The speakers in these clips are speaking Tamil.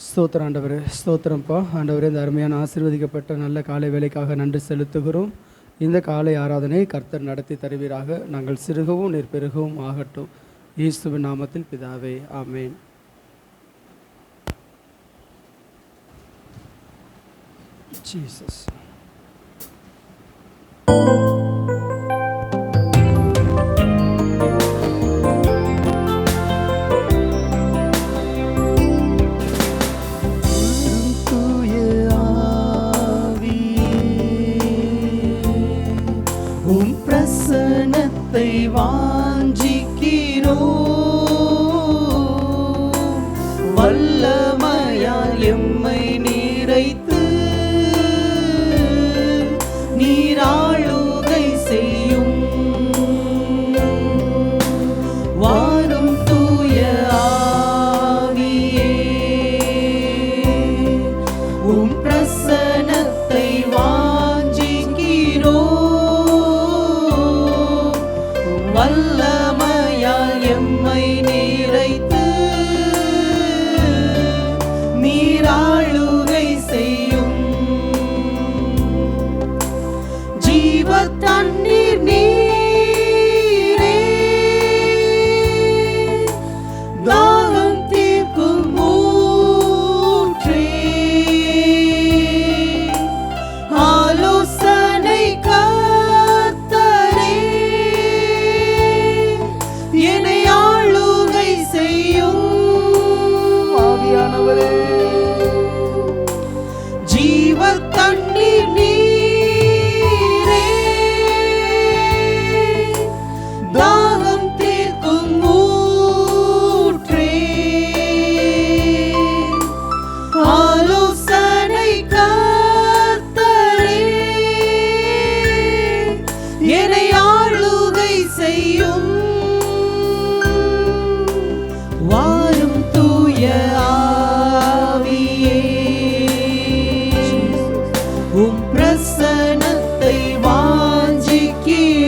ஸ்தோத்திரம் ஆண்டவரே, ஸ்தோத்திரம்ப்பா ஆண்டவரே. இந்த அருமையான ஆசீர்வதிக்கப்பட்ட நல்ல காலை வேலைக்காக நன்றி செலுத்துகிறோம். இந்த காலை ஆராதனை கர்த்தர் நடத்தி தருவீராக. நாங்கள் சிறுகவும் நீர் பெருகவும் ஆகட்டும். இயேசுவின் நாமத்தில் பிதாவே, ஆமேன். ஜீசஸ். வல்லமையால் எம்மை நிறைத்து நீராளுகை செய்யும். வாரும் தூய ஆவியே, உம் பிரசன்னத்தை வாஞ்சிக்கிறோம். வல்லமையால் எம்மை நிறைத்து நீராளுகை செய்யும். ஜீவ தண்ணீர் நீரே, தாகம் தீர்க்கும் ஊற்றே, ஆலோசனை கர்த்தரே, என்னை ஆளுகை செய்யும். ஆவியானவரே, ஜீவ தண்ணீர் நீரே, தாகம் தீர்க்கும் ஊற்றே, ஆலோசனை கர்த்தரே, என்னை ஆளுகை செய்யும். வாரும் தூய ஆவியே, உம் பிரசன்னத்தை வாஞ்சிக்கிறோம்.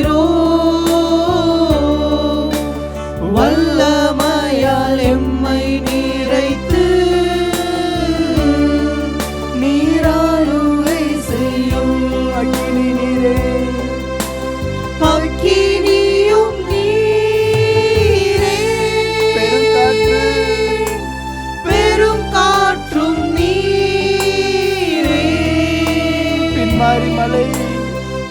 வல்லமையால் எம்மை நிறைத்து நீராளுகை செய்யும். அக்கினி நீரே, அக்கினியும் நீரே, பெருங்காற்று, பெரும் காற்றும் நீரே, பின்மாரி மலை,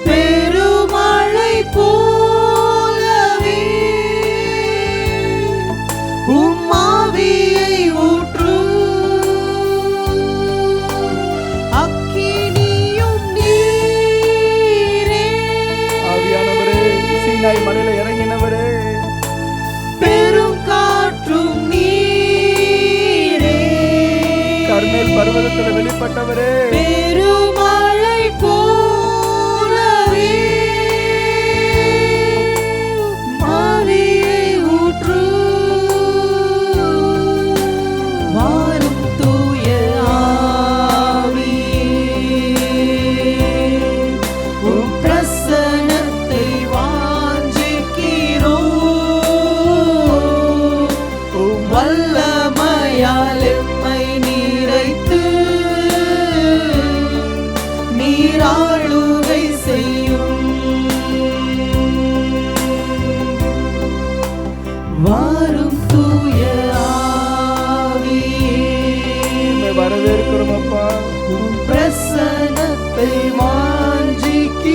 பெருமழை போலவே உம் ஆவியை ஊற்றும். அக்கினியும் நீரே, ஆவியானவரே, சீனாய் மலையில இறங்கினவரே, பெரும் காற்றும் நீரே, கர்மேல் பர்வதத்தில் வெளிப்பட்டவரே, பெருமழை போலவே ஆவியை ஊற்றும். வாரும் தூய ஆவியே, உம் பிரசன்னத்தை வாஞ்சிக்கிறோம். உம் வல்லமையால் எம்மை நிறைத்து நீராளுகை செய்யும். வாரும் தூய ஆவியே, வரவேற்கிறோம் அப்பா. உம் பிரசன்னத்தை வாஞ்சிக்கிறோம்.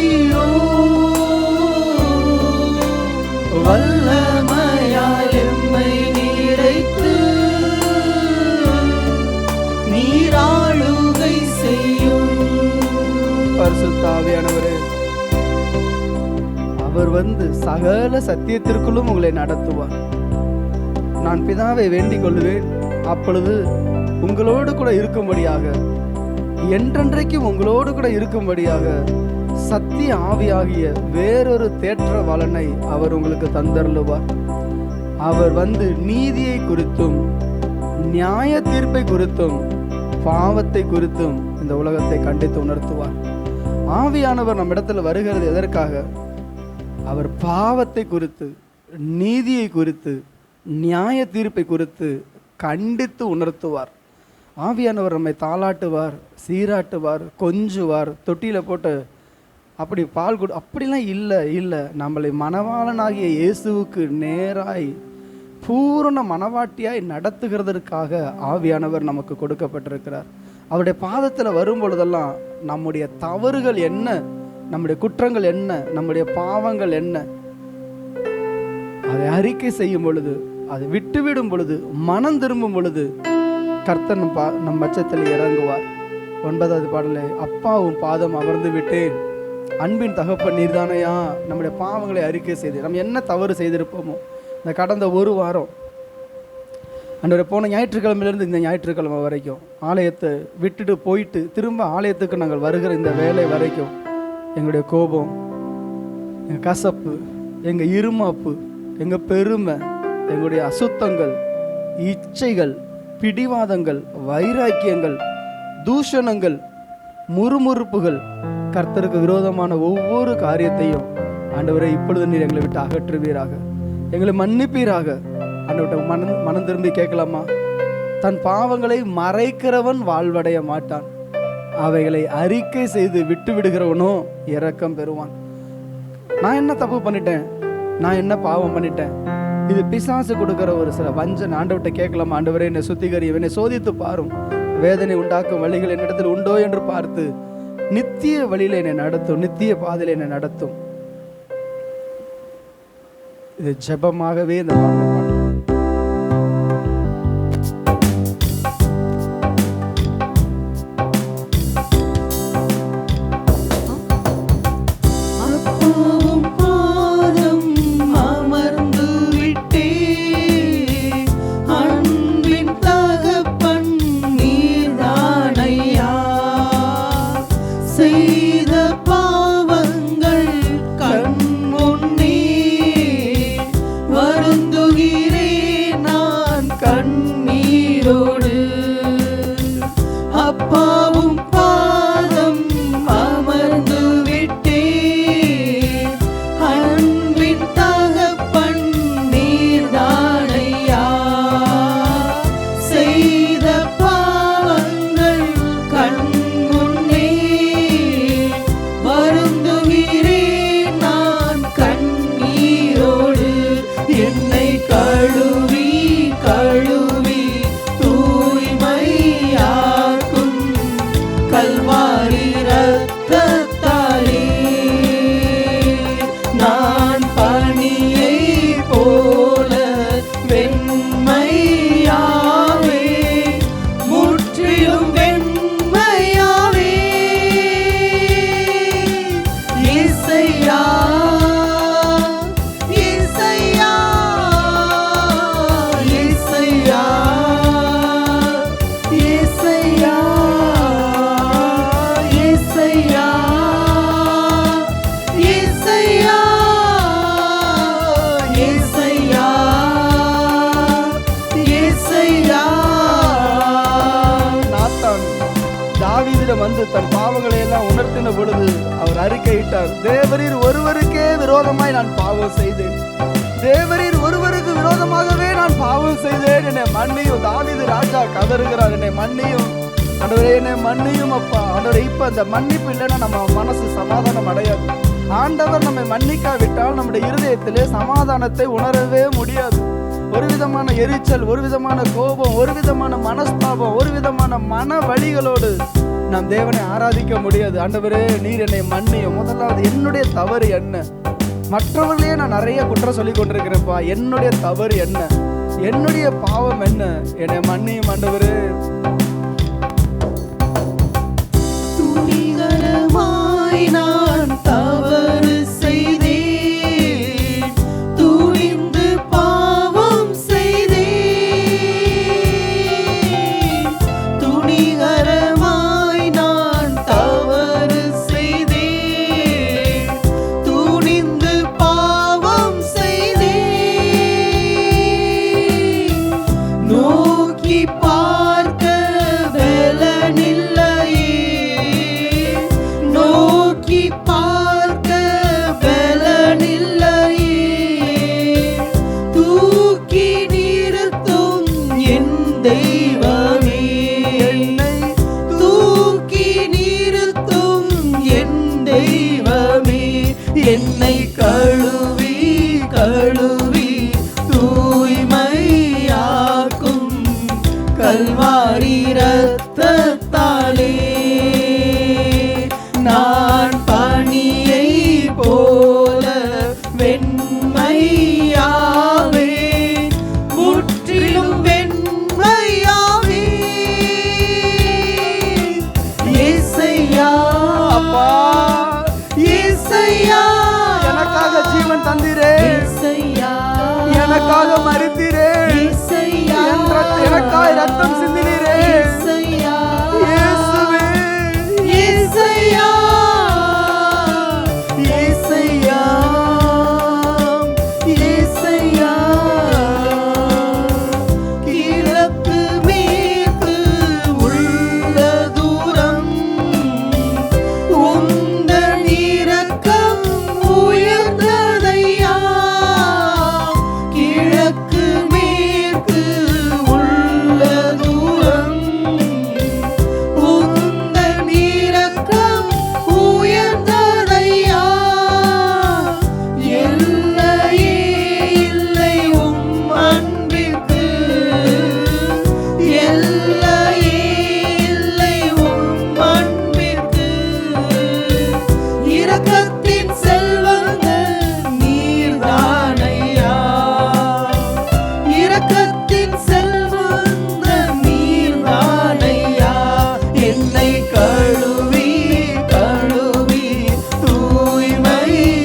வல்லமையால் எம்மை நிறைத்து நீராளுகை செய்யும். பரிசுத்த ஆவியானவரே, அவர் வந்து சகல சத்தியத்திற்குள்ளும் உங்களை நடத்துவார். நான் பிதாவை வேண்டிக் கொள்ளுவேன், அப்பொழுது உங்களோடு கூட இருக்கும்படியாக, என்றென்றைக்கும் உங்களோடு கூட இருக்கும்படியாக சத்திய ஆவியாகிய வேறொரு தேற்றவாளனை அவர் உங்களுக்கு தந்தருளுவார். அவர் வந்து நீதியை குறித்தும் நியாய தீர்ப்பை குறித்தும் பாவத்தை குறித்தும் இந்த உலகத்தை கண்டித்து உணர்த்துவார். ஆவியானவர் நம்மிடத்தில் வருகிறது எதற்காக? அவர் பாவத்தை குறித்து, நீதியை குறித்து, நியாய தீர்ப்பை குறித்து கண்டித்து உணர்த்துவார். ஆவியானவர் நம்மை தாளாட்டுவார், சீராட்டுவார், கொஞ்சுவார், தொட்டியில் போட்டு அப்படி பால் கொடு அப்படிலாம் இல்லை. நம்மளை மணவாளனாகிய இயேசுவுக்கு நேராய் பூரண மனவாட்டியாய் நடத்துகிறதற்காக ஆவியானவர் நமக்கு கொடுக்கப்பட்டிருக்கிறார். அவருடைய பாதத்தில் வரும் பொழுதெல்லாம் நம்முடைய தவறுகள் என்ன, நம்முடைய குற்றங்கள் என்ன, நம்முடைய பாவங்கள் என்ன, அதை அறிக்கை செய்யும் பொழுது, அதை விட்டுவிடும் பொழுது, மனம் திரும்பும் பொழுது கர்த்தர் நம் பட்சத்தில் இறங்குவார். 9வது பாடலே, அப்பாவும் பாதம் அமர்ந்து விட்டேன், அன்பின் தகப்பன் நீர்தானையா. நம்முடைய பாவங்களை அறிக்கை செய்து நம்ம என்ன தவறு செய்திருப்போமோ இந்த கடந்த ஒரு வாரம், அன்றைய போன ஞாயிற்றுக்கிழமையிலேருந்து இந்த ஞாயிற்றுக்கிழமை வரைக்கும் ஆலயத்தை விட்டுட்டு போயிட்டு திரும்ப ஆலயத்துக்கு நாங்கள் வருகிற இந்த வேலை வரைக்கும் எங்களுடைய கோபம், எங்கள் கசப்பு, எங்கள் இருமாப்பு, எங்கள் பெருமை, எங்களுடைய அசுத்தங்கள், இச்சைகள், பிடிவாதங்கள், வைராக்கியங்கள், தூஷணங்கள், முறுமுறுப்புகள், கர்த்தருக்கு விரோதமான ஒவ்வொரு காரியத்தையும் ஆண்டவரை இப்பொழுது நீர் எங்களை விட்டு அகற்றுவீராக, எங்களை மன்னிப்பீராக. ஆண்டவர்கிட்ட மனம் திரும்பி கேட்கலாமா? தன் பாவங்களை மறைக்கிறவன் வாழ்வடைய மாட்டான், அவைகளை அறிக்கை செய்து விட்டு விடுகிறவனோ இரக்கம் பெறுவான். நான் என்ன தப்பு பண்ணிட்டேன், நான் என்ன பாவம் பண்ணிட்டேன், இது பிசாசு கொடுக்கிற ஒரு சில வஞ்சன். ஆண்டவர்கிட்ட கேட்கலாமா? ஆண்டவரே என்னை சுத்திகரி, என்னை சோதித்து பாரும், வேதனை உண்டாக்கும் வழிகள் என்னிடத்தில் உண்டோ என்று பார்த்து நித்திய வழியில என்னை நடத்தும், நித்திய பாதையில என்னை நடத்தும். இது ஜெபமாகவே இந்த வந்து தன் பாவங்களை எல்லாம் உணர்த்தின பொழுது அவர் அறிக்கையிட்டார், தேவரீர் ஒருவருக்கே விரோதமாய் நான் பாவம் செய்தேன், தேவரீர் ஒருவருக்கு விரோதமாகவே நான் பாவம் செய்தேன், என்னை மன்னியும். தாவீது ராஜா கதறுகிறார், என்னை மன்னியும் ஆண்டவரே, என்னை மன்னியும் அப்பா. ஆண்டவரே, இப்ப அந்த மன்னிப்பு இல்லைன்னா நம்ம மனசு சமாதானம் அடையாது. ஆண்டவர் நம்மை மன்னிக்காவிட்டால் நம்முடைய இருதயத்திலே சமாதானத்தை உணரவே முடியாது. ஒரு விதமான எரிச்சல், ஒரு விதமான கோபம், ஒரு விதமான மனஸ்தாபம், ஒரு விதமான மன வலிகளோடு நாம் தேவனை ஆராதிக்க முடியாது. ஆண்டவரே, நீர் என்னை மன்னியும். முதலாவது என்னுடைய தவறு என்ன? மற்றவர்களையே நான் நிறைய குற்றம் சொல்லி கொண்டிருக்கிறேன்ப்பா. என்னுடைய தவறு என்ன? என்னுடைய பாவம் என்ன? என்னை மன்னியும் ஆண்டவரே. துணிகரமாய் நான் தவறு செய்தேன், துணிந்து பாவம் செய்தேன். துணிகரமாய் நான் தவறு செய்தேன், துணிந்து பாவம் செய்தேன். நோக்கி பார்க்க என்னை தூக்கி நிறுத்தும் என் தெய்வமே, என்னை கழுவி கழுவி தூய்மையாக்கும் கல்வாரி இரத்தத்தாலே நான் பனியை போல வெண்மையாவே, முற்றிலும் வெண்மையாவே. இயேசையா, அப்பா இயேசையா, எனக்காக ஜீவன் தந்தீரே, இயேசையா, எனக்காக மரித்தீரே, இயேசையா, எனக்காய் ரத்தம் சிந்தினீரே. இயேசையா, இயேசுவே, இயேசையா, இயேசையா, இயேசையா. கிழக்கு மேற்கு உள்ள தூரம் உந்தன் இரக்கம் உயர்ந்ததையா. கிழக்கு மேற்கு உள்ள தூரம் உந்தன் இரக்கம் உயர்ந்ததையா. எல்லையே இல்லை உம் அன்பிற்கு, எல்லையே இல்லை உம் அன்பிற்கு. இரக்கத்தின் செல்வங்கள் நீர்தானையா, இரக்கத்தின் செல்வங்கள் நீர்தானையா. என்னை கழுவி கழுவி தூய்மையாக்கும்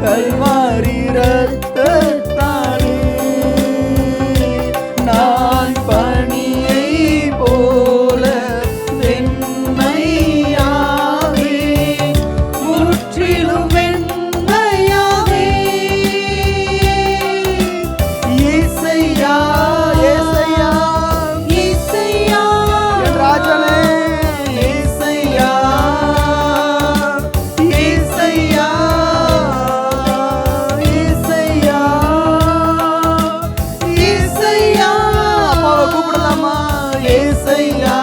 கல்வாரி இரத்தத்தாலே நான் பனியை போல வெண்மையாவே, முற்றிலும் வெண்மையாவே. இயேசையா, இயேசையா, இயேசையா, என் ராஜனே, இயேசையா, இயேசையா, இயேசையா, இயேசையா. அப்பாவை கூப்பிடலாமா? இயேசையா,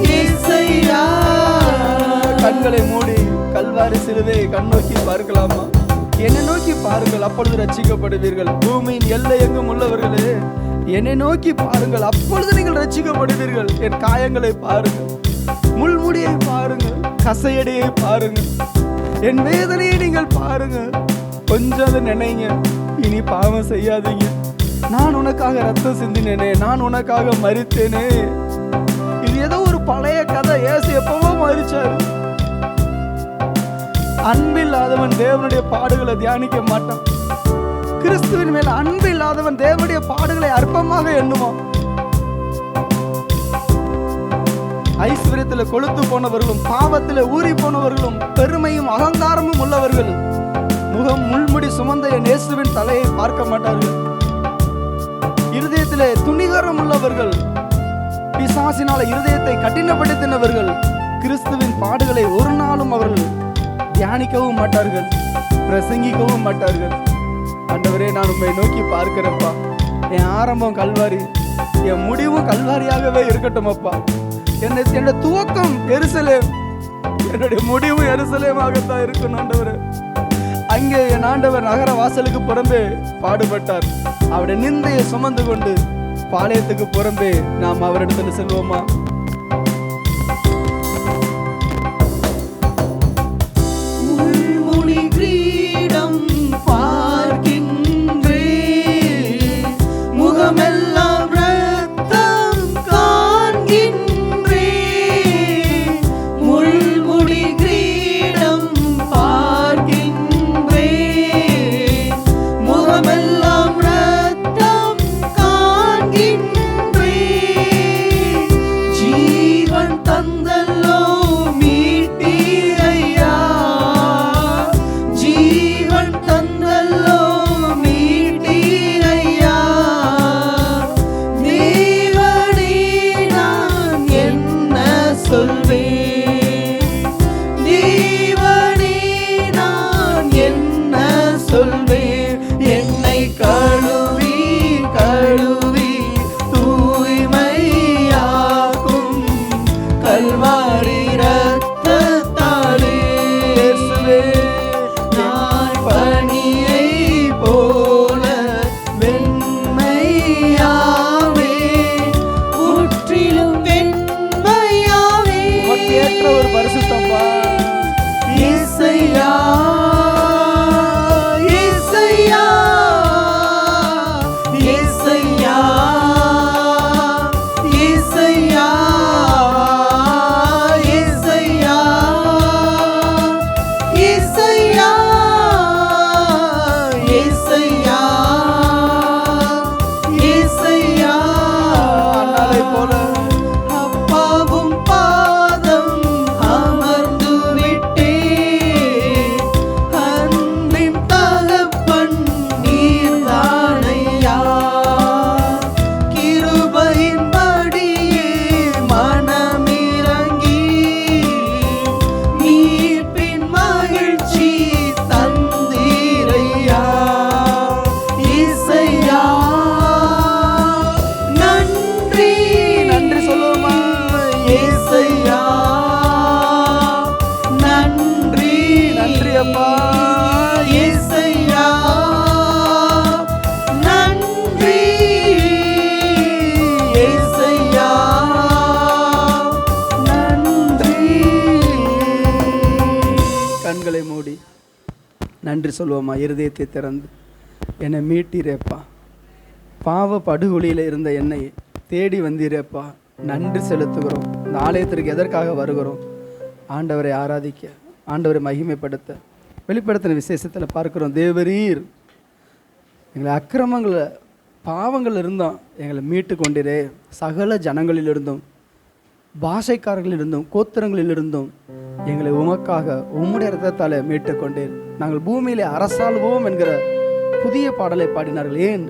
இயேசையா. கண்களை மூடி கல்வாரி சிலுவை கண்ணோக்கி பார்க்கலாமா? என்னை நோக்கி பாருங்கள், அப்பொழுது ரட்சிக்கப்படுவீர்கள். பூமியின் எல்லை எங்கும் உள்ளவர்களே, என்னை நோக்கி பாருங்கள், அப்பொழுது நீங்கள் ரட்சிக்கப்படுவீர்கள். என் காயங்களை பாருங்கள், முள்முடியை பாருங்கள், கசையடியை பாருங்கள், என் வேதனையை நீங்கள் பாருங்கள். கொஞ்சம் அதை நினைங்க, இனி பாவம் செய்யாதீங்க. நான் உனக்காக ரத்தம் சிந்தினேனே, நான் உனக்காக மரித்தேனே. இது ஏதோ ஒரு பழைய கதை. இயேசு எப்பவோ மரிச்சாரு. அன்பில்லாதவன் தேவனுடைய பாடுகளை தியானிக்க மாட்டான். கிறிஸ்துவின் மேல் அன்பு இல்லாதவன் தேவனுடைய பாடுகளை அற்பமாக எண்ணுவான். ஐஸ்வர்யத்துல கொழுத்து போனவர்களும் பாவத்துல ஊறி போனவர்களும் பெருமையும் அகங்காரமும் உள்ளவர்கள் முகம் முள்முடி சுமந்த என் இயேசுவின் தலையை பார்க்க மாட்டார்கள். இருதயத்திலே துணிகரம் உள்ளவர்கள், பிசாசினால இருதயத்தை கடினப்படுத்தினவர்கள் கிறிஸ்துவின் பாடுகளை ஒரு நாளும் அவர்கள் தியானிக்கவும் மாட்டார்கள், பிரசங்கிக்கவும் மாட்டார்கள். ஆண்டவரே, நான் உம்மை நோக்கி பார்க்கிறப்பா. என் ஆரம்பம் கல்வாரி, என் முடிவும் கல்வாரியாகவே இருக்கட்டும் அப்பா. என்னுடைய துவக்கம் எருசலேம், என்னுடைய முடிவும் எருசலேமாகத்தான் இருக்கணும் ஆண்டவரே. அங்கே என் ஆண்டவர் நகர வாசலுக்கு புறம்பே பாடுபட்டார். அவருடைய நிந்தையை சுமந்து கொண்டு பாளையத்துக்கு புறம்பே நாம் அவரிடத்துல செல்வோமா? முள்முடி கிரீடம் பார்க்கின்றே, முகமெல்லாம் இரத்தம் காண்கின்றே. முள்முடி கிரீடம் பார்க்கின்றே, முகமெல்லாம் இரத்தம் காண்கின்றே. ஜீவன் தந்தல்லோ மீட்டீரையா, ஜீவன் தந்தல்லோ மீட்டீரையா. கண்களை மூடி நன்றி சொல்வோமா? இருதயத்தை திறந்து, என்னை மீட்டீரேப்பா, பாவ படுகொலியில் இருந்த என்னை தேடி வந்தீரேப்பா, நன்றி செலுத்துகிறோம். இந்த ஆலயத்திற்கு எதற்காக வருகிறோம்? ஆண்டவரை ஆராதிக்க, ஆண்டவரை மகிமைப்படுத்த. வெளிப்படுத்தின விசேஷத்தில் பார்க்குறோம், தேவரீர் எங்களை அக்கிரமங்களை பாவங்கள் இருந்தோம் எங்களை மீட்டு கொண்டிரே, சகல ஜனங்களிலிருந்தும் பாஷைக்காரர்களிலிருந்தும் கோத்திரங்களிலிருந்தும் எங்களை உமக்காக உம்முடைய இரத்தத்தால் மீட்டு கொண்டீர். நாங்கள் பூமியிலே அரசாள்வோம் என்கிற புதிய பாடலை பாடினார்கள். ஏன்?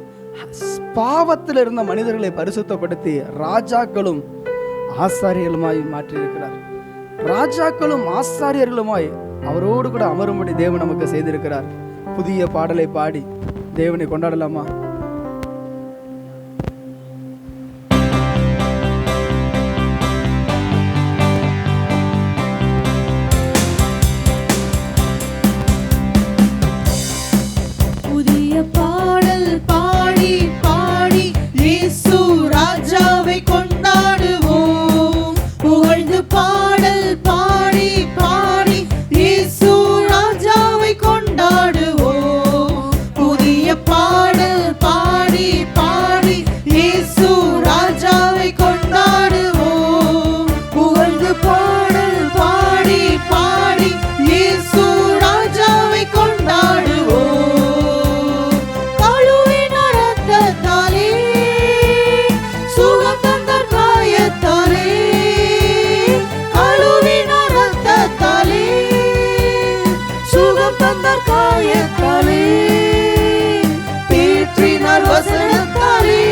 பாவத்தில் இருந்த மனிதர்களை பரிசுத்தப்படுத்தி ராஜாக்களும் ஆசாரியர்களுமாய் மாற்றியிருக்கிறார். ராஜாக்களும் ஆசாரியர்களுமாய் அவரோடு கூட அமரும்படி தேவன் நமக்கு செய்திருக்கிறார். புதிய பாடலை பாடி தேவனை கொண்டாடலாமா? பாடல் பாடி பாடி இயேசு ராஜாவை கொண்டாடுவோம். புகழ்ந்து பாடல் பாடி பாடி இயேசு ராஜாவை கொண்டாடுவோம். புதிய பாடல் பாடி பாடி இயேசு ராஜாவை கொண்டாடுவோம். புகழ்ந்து பாடல் பாடி பாடி இயேசு ராஜாவை கொண்டாடுவோம். தேற்றினார் வசனத்தாலே,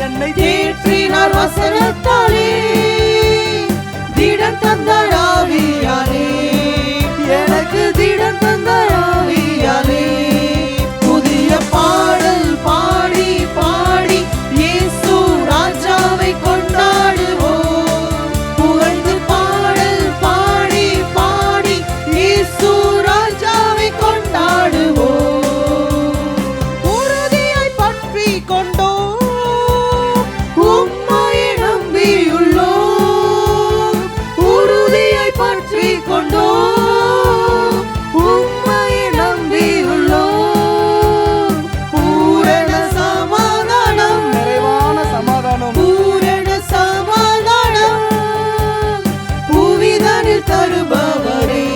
என்னை தேற்றினார் வசனத்தாலே, திடன் தந்தார் ஆவியாலே, எனக்கு திடன் தந்தார் ஆவியாலே. புதிய பாடல் பாடி பாடி இயேசு ராஜாவை கொண்டாடுவோம். புகழ்ந்து பாடல் பாடி பாடி இயேசு ராஜாவை கொண்டாடுவோம். உறுதியாய் பற்றி கொண்டோம், உம்மையை நம்பியுள்ளோம். உறுதியாய் பற்றி கொண்டோம், உம்மையை நம்பியுள்ளோம். பூரண சமாதானம், நிறைவான சமாதானம், பூரண சமாதானம் புவிதனில் தருபவரே,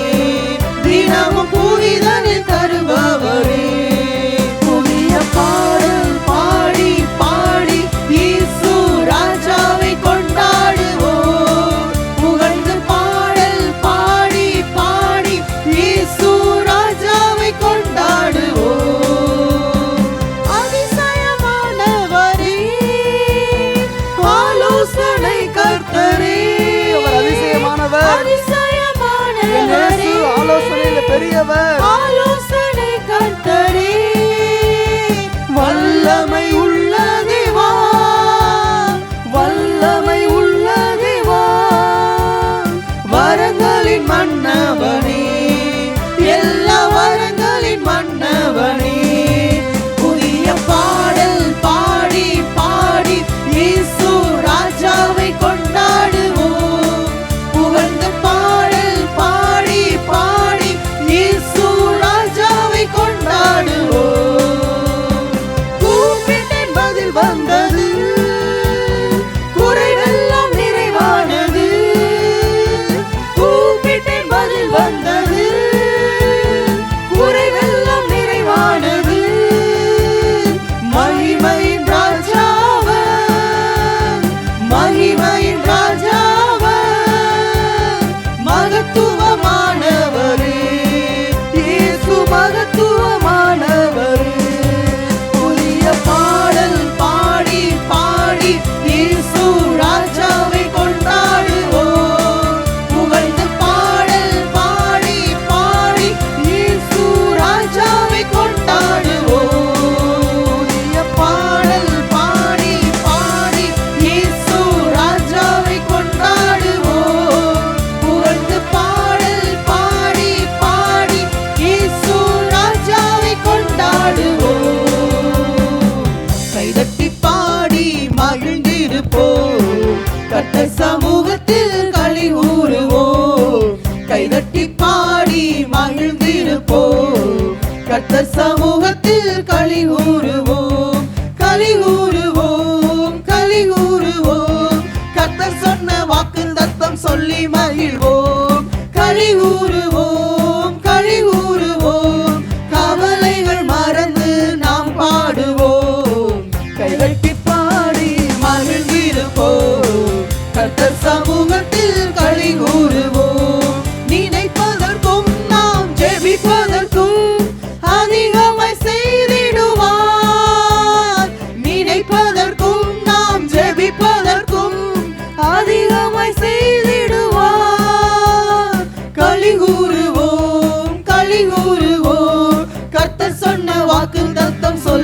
தினமும் புவிதனில் தருபவரே. புதிய பாடல் பாடி பாடி இயேசு ராஜாவை கொண்டாடுவோம். புகழ்ந்து பாடல் பாடி பாடி இயேசு ராஜாவை கொண்டாடுவோம். அதிசயமானவரே, ஆலோசனை கர்த்தரே, அவர் அதிசயமானவர். அதிசயமானவரே, ஆலோசனையில் பெரியவர். ஆலோசனை கர்த்தரே, வல்லமை உள்ள தேவா, வல்லமை உள்ள தேவா, வரங்களின் மன்னவனே, எல்லா வரங்களின் மன்னவனே. புதிய பாடல் பாடி பாடி இயேசு ராஜாவை கொண்டாடுவோம். புகழ்ந்து பாடல் பாடி பாடி இயேசு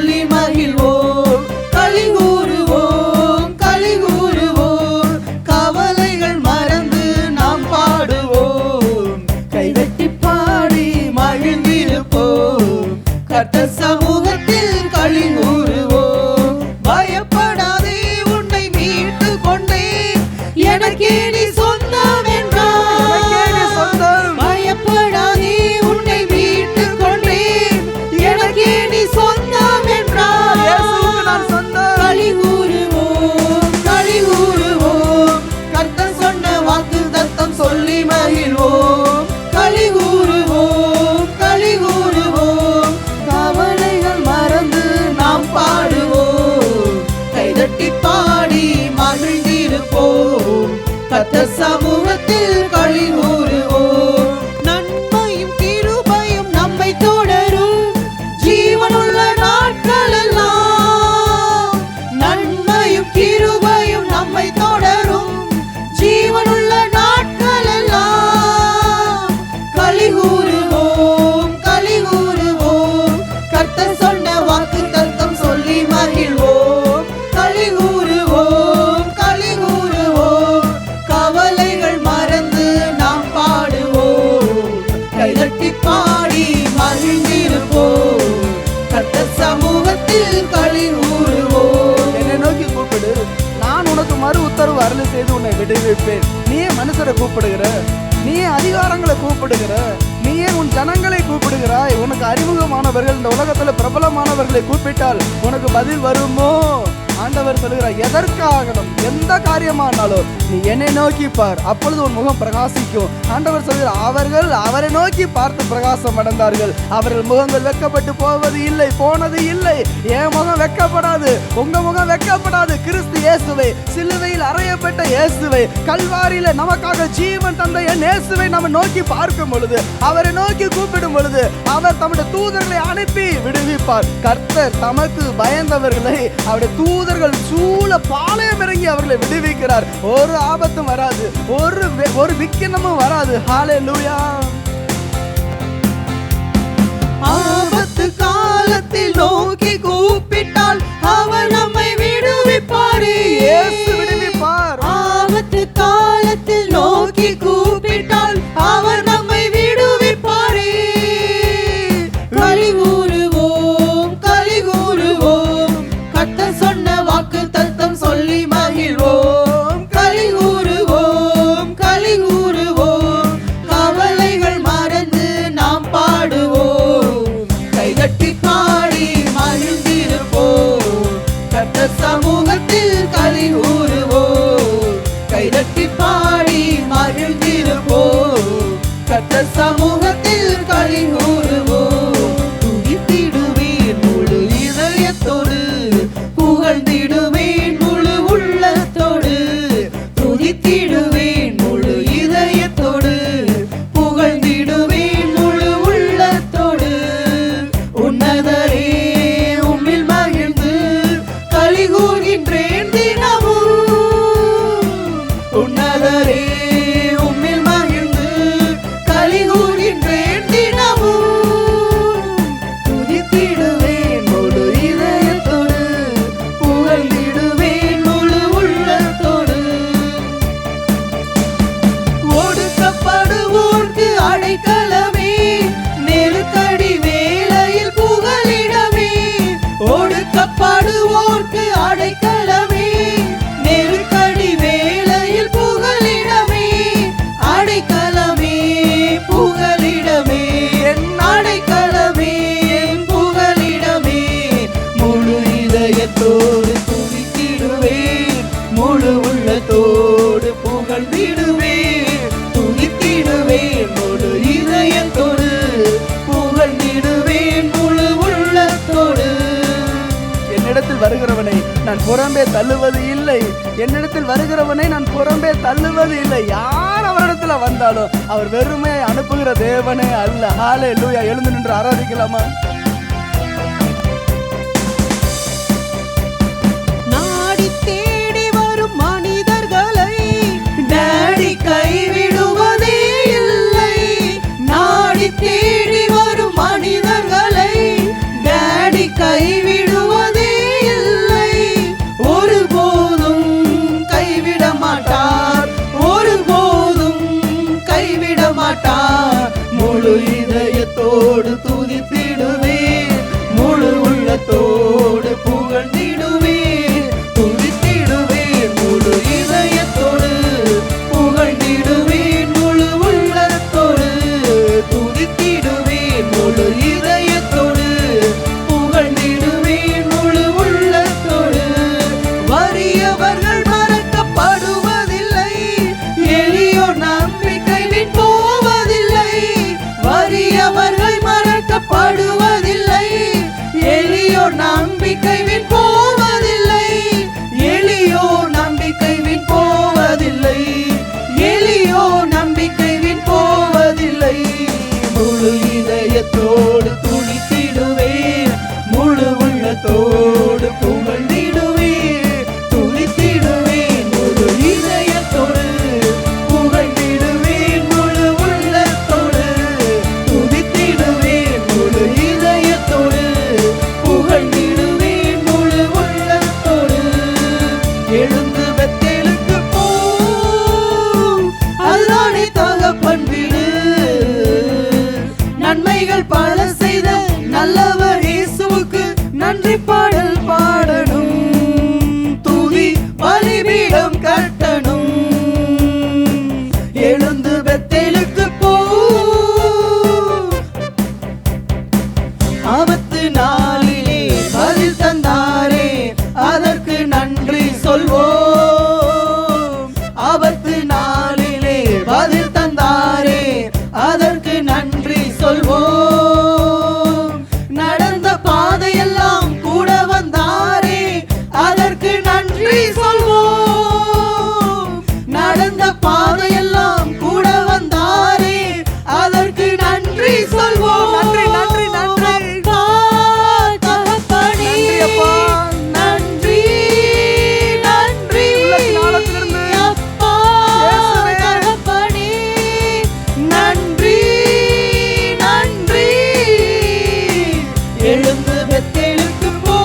சொல்லி மகிழ்வோம், களி கூறுவோம், களி கூறுவோம். கவலைகள் மறந்து நாம் பாடுவோம், கைதட்டி பாடி மகிழ்ந்திருப்போம். கர்த்தர் சமூகத்தில் களி கூறுவோம். பயப்படாதே, உன்னை மீட்டு கொண்டேன், எனக்கே நீ சொந்தம் என்றார். பயப்படாதே, உன்னை மீட்டு கொண்டேன், எனக்கே நீ சொந்தம் என்றார். களி கூறுவோம், களி கூறுவோம். கர்த்தர் சொன்ன வாக்கு தத்தம் சொல்லி மகிழ்வோம், களி கூறுவோம், களி கூறுவோம். கவலைகள் மறந்து நாம் பாடுவோம், கைதட்டி பாடி மகிழ்ந்திருப்போம். கர்த்தர் சமூகத்தில் களி கூறுவோம். நன்மையும் கிருபையும் நம்மை தொடரும் ஜீவனுள்ள நாட்களெல்லாம். நன்மையும் கிருபையும் நம்மை தொடரும் ஜீவனுள்ள நாட்களெல்லாம். களி கூறுவோம், களி கூறுவோம். கர்த்தர் சொன்ன வாக்கு தத்தம் சொல்லி மகிழ்வோம், களி கூறுவோம், களி கூறுவோம். கவலைகள் மறந்து நாம் பாடுவோம், கைதட்டி பாடி மகிழ்ந்திருப்போம். கர்த்தர் சமூகத்தில் களி கூறுவோம். என்னை நோக்கி கூப்பிடு, நான் உனக்கு மறு உத்தரவு அருளி செய்து உன்னை விடுவிப்பேன். நீயே மனுஷரை கூப்பிடுகிற, நீயே அதிகாரங்களை கூப்பிடுகிற, நீயே உன் ஜனங்களை கூப்பிடுகிறாய். உனக்கு அறிமுகமானவர்கள், இந்த உலகத்துல பிரபலமானவர்களை கூப்பிட்டால் உனக்கு பதில் வருமோ? ஆண்டவர் சொல்லுகிறார், எதற்காகணும் எந்த காரியமானாலும் நீ என்னை நோக்கி பார், அப்பொழுது உன் முகம் பிரகாசிக்கும். ஆண்டவர் சொல்கிறார், அவர்கள் அவரை நோக்கி பார்த்து பிரகாசம் அடைந்தார்கள். அவர்கள் முகங்கள் வெட்கப்பட்டு போவது இல்லை, போனது இல்லை. என் முகம் வெட்கப்படாது, உங்க முகம் வெட்கப்படாது. கிறிஸ்து இயேசுவை, சிலுவையில் அறையப்பட்ட இயேசுவை, கல்வாரியில நமக்காக ஜீவன் தந்த என் இயேசுவை நம்ம நோக்கி பார்க்கும் பொழுது, அவரை நோக்கி கூப்பிடும் பொழுது, அவர் தம்முடைய தூதர்களை அனுப்பி விடுவிப்பார். கர்த்தர் தமக்கு பயந்தவர்களை அவருடைய தூதர்கள் சூழ பாளையம் இறங்கி அவர்களை விடுவிக்கிறார். ஒரு ஆபத்தும் வராது, ஒரு விக்கினமும் வராது. ஹல்லேலூயா. ஆபத்து காலத்தில் நோக்கி கூப்பிட்டால் அவர் நம்மை விடுவிப்பாரே. இயேசு விடுவிப்பார். ஆபத்து காலத்தில் நோக்கி கூப்பிட்டால் அவர் நம்மை விடுவிப்பாரே. களி கூறுவோம், களி கூறுவோம். கர்த்தர் சொன்ன வாக்கு தத்தம் சொல்லி மகிழ்வோம், களி கூறுவோம், களி கூறுவோம். கவலைகள் மறந்து நாம் பாடுவோம், கைதட்டி பாடி மகிழ்ந்திருப்போம். கர்த்தர் சமூகத்தில் களி கூறுவோம், கைதட்டி பாடி மகிழ்ந்திருப்போம். கர்த்தர் சமூகத்தில் களி கூறுவோம். துதித்திடுவேன் முழு இதயத்தோடு, புகழ்ந்திடுவேன் முழு உள்ளத்தோடு. துதித்திடுவேன் முழு இதயத்தோடு, புகழ்ந்திடுவேன் முழு உள்ளத்தோடு. உன்னதரே உம்மில் மகிழ்ந்து களி கூர்கின்றேன் தினமும். உன்னதரே உம்மில் மகிழ்ந்து களி கூர்கின்றேன் தினமும். துதித்திடுவேன் முழு இதயத்தோடு, புகழ்ந்திடுவேன் முழு உள்ளத்தோடு. ஒடுக்கப்படுவோர்க்கு அடைக்கலமே, நெருக்கடி வேளையில் புகலிடமே. ஒடுக்கப்படுவோர்க்கு அடைக்கலமே, நெருக்கடி வேளையில் புகலிடமே. அடைக்கலமே, புகலிடமே, என் அடைக்கலமே, என் புகலிடமே. முழு இதயத்தோடு துதித்திடுவேன், முழு உள்ளத்தோடு புகழ்ந்திடுவேன். துதித்திடுவேன் முழு இதயத்தோடு, புகழ்ந்திடுவேன் முழு உள்ளத்தோடு. என்னிடத்தில் வருகிறவனை நான் புறம்பே தள்ளுவது இல்லை, என்னிடத்தில் வருகிறவனை நான் புறம்பே தள்ளுவது இல்லை. யார் அவரிடத்துல வந்தாலும் அவர் வெறுமை அனுப்புகிற தேவனே அல்ல. ஹல்லேலூயா. எழுந்து நின்று ஆராதிக்கலாமா? நாடி தேடி வரும் மனிதர்களை டாடி கைவிடுவதே இல்லை. நாடி தேடி வரும் மனிதர்களை டாடி கைவிடுவதே வறியவர்கள் மறக்கப்படுவதில்லை, எளியோர் நம்பிக்கை வீண் போவதில்லை. வறியவர்கள் மறக்கப்படுவதில்லை, எளியோர் நம்பிக்கை வீண் போவதில்லை. எளியோர் நம்பிக்கை வீண் போவதில்லை, எளியோர் நம்பிக்கை வீண் போவதில்லை. முழு இதயத்தோடு துணித்திடுவேன், முழு உள்ளத்தோடு புகழ்ந்திடுவேன், துணித்திடுவேன். முழு இதயத்தோடு புகழ்ந்திடுவேன், முழு உள்ளத்தோடு துதித்திடுவேன். முழு இதயத்தோடு புகழ்ந்திடுவேன், முழு உள்ளத்தோடு. எழுந்து பெத்தேலுக்கு போ, அதுதானே தகப்பன் வீடு. நன்மைகள் பல செய்த நல்லவர் இயேசுவுக்கு நன்றி பாடல் பாடணும், துதி பலிபீடம் கட்டணும். எழுந்து பெத்தேலுக்கு போ, ஆபத்து நாளிலே பதில் தந்தாரே, அதற்கு நன்றி சொல்வோம். ஆபத்து நாளிலே பதில் தந்தாரே, அதற்கு நன்றி சொல்வோம். நடந்த பாதையெல்லாம் கூட வந்தாரே, அதற்கு நன்றி சொல்வோம். நடந்த பாதையெல்லாம் கூட வந்தாரே, அதற்கு நன்றி சொல்வோம். நன்றி நன்றி நன்றி தகப்பனே, நன்றி நன்றி அப்பா தகப்பனே, நன்றி நன்றி. எழுந்து பெத்தேலுக்கு போ,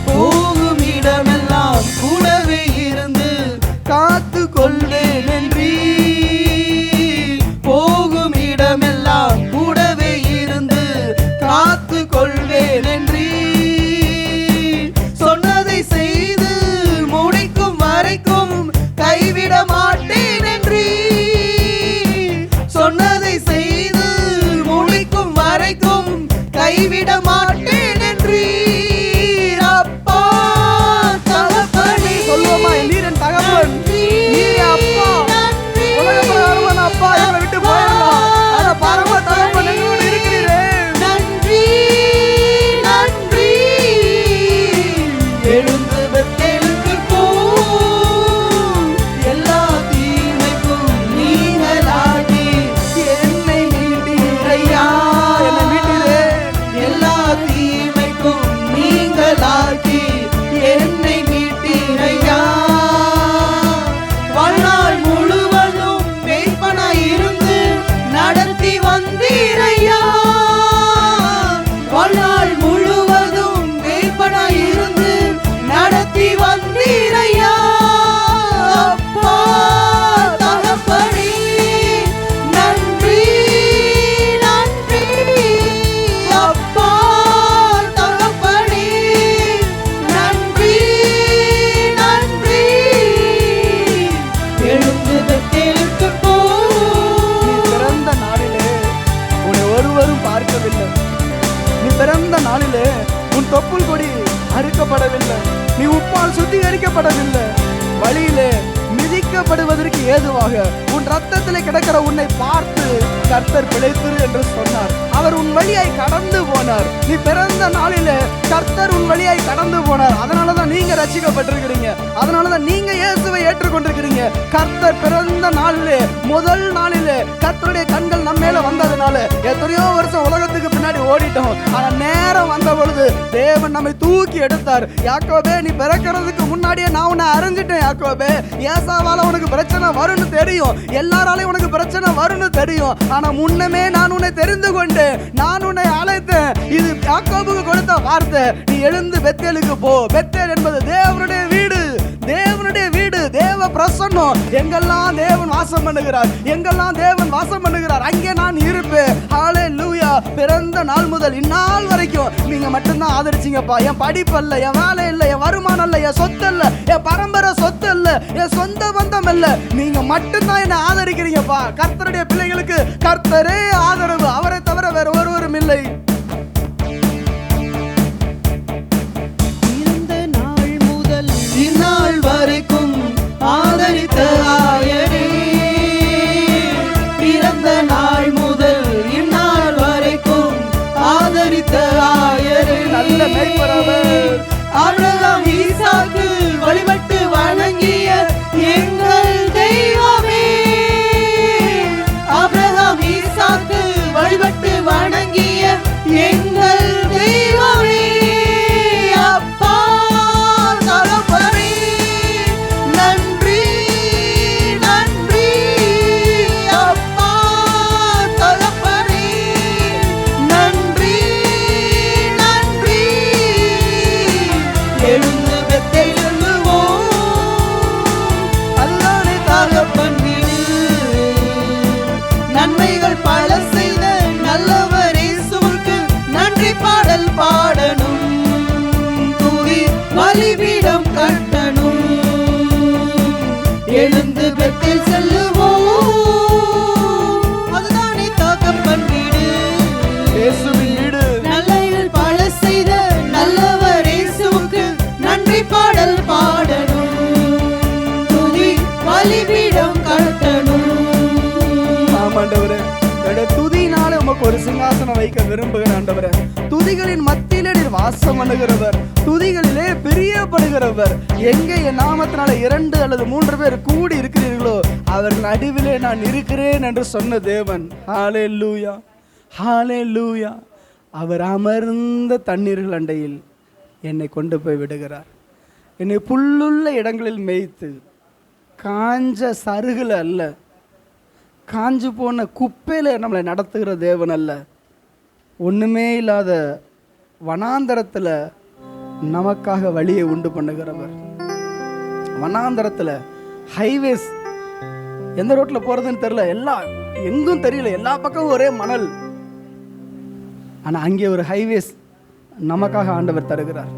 போகும் இடமெல்லாம் கூடவே இருந்து காத்து கொள்வேன் நன்றி. போகும் இடமெல்லாம் கூடவே இருந்து காத்து கொள்வேன் நன்றி. சொன்னதை செய்து முடிக்கும் வரைக்கும் கைவிட மாட்டேன் நன்றி. சொன்னதை செய்து முடிக்கும் வரைக்கும் கைவிட மாட்டேன் நன்றி. அப்பா தகப்பனே, சொல்லுவோமா, நீரன் தகப்பன், நீரே அப்பா. உலக பிரகாரமான அப்பா எங்களை விட்டு போயிடலாம், ஆனா பரம தகப்பன் எங்களோடு இருக்கிறீரே. நன்றி நன்றி. எழுந்து பெத்தேலுக்கு போ, எல்லா தீமைக்கும் நீங்களாகி என்னை மீட்டீரையா. என்னை மீட்டீரே. எல்லா தீமைக்கும் நீங்களாகி என்னை மீட்டீரையா. வாழ்நாள் முழுவதும் மேய்ப்பனாய் இருந்து நடத்தி வந்தீரையா. வாழ்நாள் முழுவதும் மேய்ப்பனாய் இருந்து நடத்தி வந்தீரையா. அப்பா தகப்பனே, நன்றி நன்றி. அப்பா தகப்பனே, நன்றி நன்றி. எழுந்து பெத்தேலுக்கு போ. நீ பிறந்த நாளிலே உன்னை ஒருவரும் பார்க்கவில்லை. நீ பிறந்த நாளிலே உன் தொப்புள் கொடி அறுக்கப்படவில்லை. நீ உப்பால் சுத்திகரிக்கப்படவில்லை. வழியிலே மிதிக்கப்படுவதற்கு ஏதுவாக உன் ரத்தத்திலே கிடக்கிற உன்னை பார்த்து கர்த்தர் பிழைத்திரு என்று சொன்னார். அவர் உன் வழியாய் கடந்து போனார். நீ பிறந்த நாளிலே கர்த்தர் உன் வழியாய் கடந்து போனார். அதனாலதான் நீங்க ரட்சிக்கப்பட்டிருக்கிறீங்க. அதனாலதான் நீங்க இயேசுவை ஏற்றுக்கொண்டிருக்கிறீங்க. கர்த்தர் பிறந்த நாளிலே, முதல் நாளிலே கர்த்தருடைய கண்கள் நம்ம மேல வந்ததுனால எத்தனையோ வருஷம் உலகத்துக்கு பின்னாடி ஓடிட்டோம். ஆனா நேரம் வந்த பொழுது தேவன் நம்மை தூக்கி எடுத்தார். யாக்கோபே, நீ பிறக்கிறதுக்கு முன்னாடியே நான் உன்னை அறிஞ்சிட்டேன். யாக்கோபே, ஏசாவால உனக்கு பிரச்சனை வரும்னு தெரியும், எல்லாராலையும் உனக்கு பிரச்சனை வரும்னு தெரியும். ஆனா முன்னமே நான் உன்னை தெரிந்து கொண்டேன், நான் உன்னை அழைத்தேன். இது யாக்கோபுக்கு கொடுத்த வார்த்தை. நீ எழுந்து பெத்தேலுக்கு போ. பெத்தேல் என்பது தேவனுடைய வீடு, தேவனுடைய வீடு, தேவ பிரசன்னம். எங்கெல்லாம் தேவன் வாசம் பண்ணுகிறார், எங்கெல்லாம் தேவன் வாசம் பண்ணுகிறார், அங்கே நான் இருப்பேன். ஹல்லேலூயா. பிறந்த நாள் முதல் இந்நாள் வரைக்கும் நீங்க மட்டும்தான் ஆதரிச்சீங்கப்பா. என் படிப்பு அல்ல, என் வேலை இல்லை, என் வருமானம் இல்லை, என் சொத்து இல்ல, என் பரம்பரை சொத்து இல்ல, என் சொந்த பந்தம் இல்ல, நீங்க மட்டும்தான் என்ன ஆதரிக்கிறீங்கப்பா. கர்த்தருடைய பிள்ளைகளுக்கு கர்த்தரே ஆதரவு. அவரை தவிர வேற ஒருவரும் இல்லை. பிறந்த நாள் முதல் இந்நாள் வரைக்கும் ஆதரித்த ஆயரே, பிறந்த நாள் முதல் இந்நாள் வரைக்கும் ஆதரித்த ஆயரே, நல்ல மேய்ப்பரவர், ஆபிரகாம் ஈசாக்கு வழிபட்டு வணங்கிய எங்கள் தெய்வமே, ஆபிரகாம் ஈசாக்கு வழிபட்டு வணங்கிய எங்கள் தெய்வமே, அப்பா தகப்பனே நன்றி நன்றி, அப்பா தகப்பனே நன்றி நன்றி. எழுந்து பெத்தேல் செல்லுவோம், அதுதானே தகப்பன் வீடு. நன்மைகள் பல செய்த நல்லவர் இயேசுவுக்கு நன்றி பாடல் பாடணும், துதி பலிபீடம் கட்டணும். எழுந்து பெத்தேல் செல்லுவோம், அதுதானே தகப்பன் வீடு. இயேசுவின் வீடு. நன்மைகள் பல செய்த நல்லவர் இயேசுவுக்கு நன்றி பாடல் பாடணும், துதி பலிபீடம் கட்டணும். ஆமாண்டவரே, என்னுடைய துதியினாலே உமக்கு ஒரு சிங்காசனம் வைக்க விரும்புகிற ஆண்டவரே. துதிகளின் மத்தியிலே நீர் வாசம் பண்ணுகிறவர், துதிகளிலே பிரியப்படுகிறவர். எங்கே என் நாமத்தினால 2 அல்லது 3 பேர் கூடி இருக்கிறீர்களோ அவர்கள் நடுவிலே நான் இருக்கிறேன் என்று சொன்ன தேவன். ஹல்லேலூயா, ஹல்லேலூயா. அவர் அமர்ந்த தண்ணீர்கள் அண்டையில் என்னை கொண்டு போய் விடுகிறார். என்னை புல்லுள்ள இடங்களில் மேய்த்து, காஞ்ச சருகுல அல்ல, காஞ்சு போன குப்பையில் நம்மளை நடத்துகிற தேவன் அல்ல, ஒன்றுமே இல்லாத வனாந்தரத்தில் நமக்காக வழியை உண்டு பண்ணுகிறவர். வனாந்தரத்தில் ஹைவேஸ், எந்த ரோட்டில் போகிறதுன்னு தெரியல, எங்கும் தெரியல, எல்லா பக்கமும் ஒரே மணல். ஆனால் அங்கே ஒரு ஹைவேஸ் நமக்காக ஆண்டவர் தருகிறார்.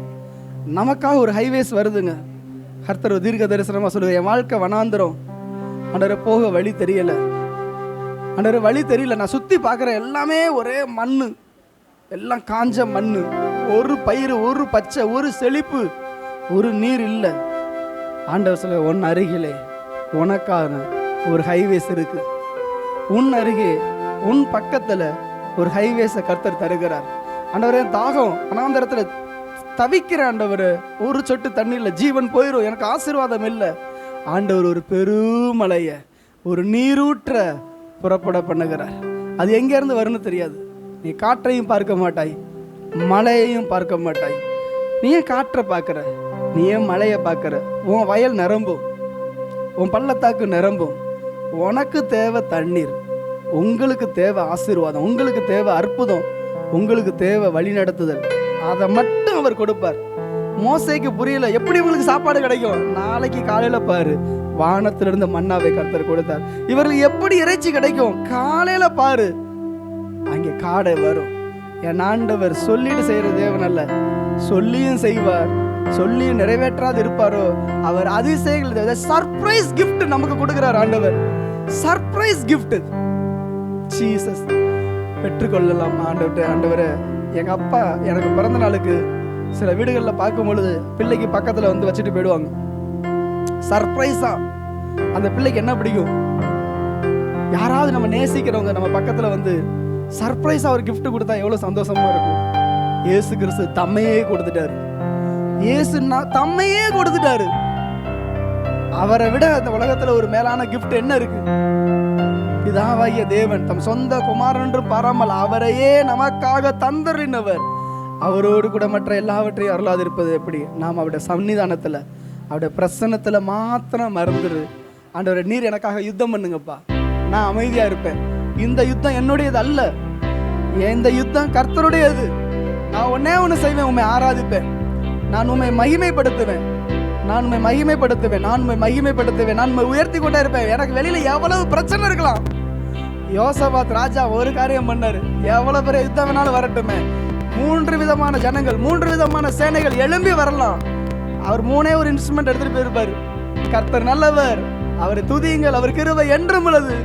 நமக்காக ஒரு ஹைவேஸ் வருதுங்க. கர்த்தர் தீர்க்க தரிசனமாக சொல்லுங்க, என் வாழ்க்கை வனாந்தரம் ஆண்டவரை, போக வழி தெரியலை ஆண்டவரே, வழி தெரியல. நான் சுற்றி பார்க்குறேன், எல்லாமே ஒரே மண், எல்லாம் காஞ்ச மண், ஒரு பயிர், ஒரு பச்சை, ஒரு செழிப்பு, ஒரு நீர் இல்லை. ஆண்டவர் சொல்ல, உன் அருகிலே உனக்கான ஒரு ஹைவேஸ் இருக்கு. உன் அருகே, உன் பக்கத்தில் ஒரு ஹைவேஸை கர்த்தர் தருகிறார். ஆண்டவரே, தாகம் வனாந்தரத்தில் தவிக்கிற ஆண்டவர், ஒரு சொட்டு தண்ணீரில் ஜீவன் போயிடும், எனக்கு ஆசீர்வாதம் இல்லை. ஆண்டவர் ஒரு பெருமலையை, ஒரு நீரூற்ற புறப்பட பண்ணுகிறார். அது எங்கேருந்து வரும்னு தெரியாது. நீ காற்றையும் பார்க்க மாட்டாய், மழையையும் பார்க்க மாட்டாய். நீ ஏன் காற்றை பார்க்குற, நீ ஏன் மழையை பார்க்குற? உன் வயல் நிரம்பும், உன் பள்ளத்தாக்கு நிரம்பும். உனக்கு தேவை தண்ணீர், உங்களுக்கு தேவை ஆசீர்வாதம், உங்களுக்கு தேவை அற்புதம், உங்களுக்கு தேவை வழி நடத்துதல். அதை மட்டும் அவர் கொடுப்பார். மோசேக்கு புரியல, எப்படி உங்களுக்கு சாப்பாடு கிடைக்கும்? நாளைக்கு காலையில் பாரு, வானத்திலிருந்து மன்னாவை கர்த்தர் கொடுத்தார். இவர்களுக்கு எப்படி இறைச்சி கிடைக்கும்? காலையில பாரு, அங்கே காடை வரும். என் ஆண்டவர் சொல்லிட்டு செய்யற தேவன் அல்ல, சொல்லியும் செய்வார், சொல்லியும் நிறைவேற்றாது இருப்பாரோ. அவர் அதிசயங்கள், சர்ப்ரைஸ் கிஃப்ட் நமக்கு கொடுக்கிறார் ஆண்டவர். சர்ப்ரைஸ் கிஃப்ட் ஜீசஸ் பெற்றுக்கொள்ளலாம். ஆண்டவரே, எங்க அப்பா எனக்கு பிறந்த நாளுக்கு சில வீடுகளில் பார்க்கும் பொழுது பிள்ளைக்கு பக்கத்தில் வந்து வச்சுட்டு போயிடுவாங்க. சர்ப்ரைஸா அந்த பிள்ளைக்கு என்ன பிடிக்கும்? யாராவது நம்ம நேசிக்கிறவங்க நம்ம பக்கத்தில் வந்து சர்ப்ரைஸா ஒரு கிஃப்ட் கொடுத்தா எவ்வளவு சந்தோஷமா இருக்கும். இயேசு கிறிஸ்து தம்மையே கொடுத்துட்டாரு. தம்மையே கொடுத்துட்டாரு. அவரை விட அந்த உலகத்துல ஒரு மேலான கிஃப்ட் என்ன இருக்கு? பிதாவாகிய தேவன் தம் சொந்த குமாரன் என்று பாராமல் அவரையே நமக்காக தந்தறினவர். அவரோடு கூட மற்ற எல்லாவற்றையும் அருளாதிருப்பது எப்படி? நாம் அவருடைய சன்னிதானத்துல, அவருடைய பிரசன்னத்துல மாத்திரம் மறந்துரு. ஆண்டவரே, நீர் எனக்காக யுத்தம் பண்ணுங்கப்பா, நான் அமைதியா இருப்பேன். இந்த யுத்தம் என்னுடையது அல்ல, இந்த யுத்தம் கர்த்தருடையது. நான் ஒன்னே ஒன்று செய்வேன், உண்மை ஆராதிப்பேன், நான் உண்மை மகிமைப்படுத்துவேன், நான் உண்மை மகிமைப்படுத்துவேன், நான் உண்மை மகிமைப்படுத்துவேன், நான் உண்மை உயர்த்தி கொண்டே இருப்பேன். எனக்கு வெளியில எவ்வளவு பிரச்சனை இருக்கலாம். யோசபாத் ராஜா ஒரு காரியம் பண்ணாரு, எவ்வளவு பெரிய யுத்தம் வேணாலும் வரட்டுமே, 3 விதமான ஜனங்கள், 3 விதமான சேனைகள் எழும்பி வரலாம், அவர் 3 ஒரு இன்ஸ்ட்ருமெண்ட் எடுத்துட்டு போயிருப்பாரு. கர்த்தர் நல்லவர், அவரை துதியுங்கள், அவர் கிருபை என்றும் உள்ளது.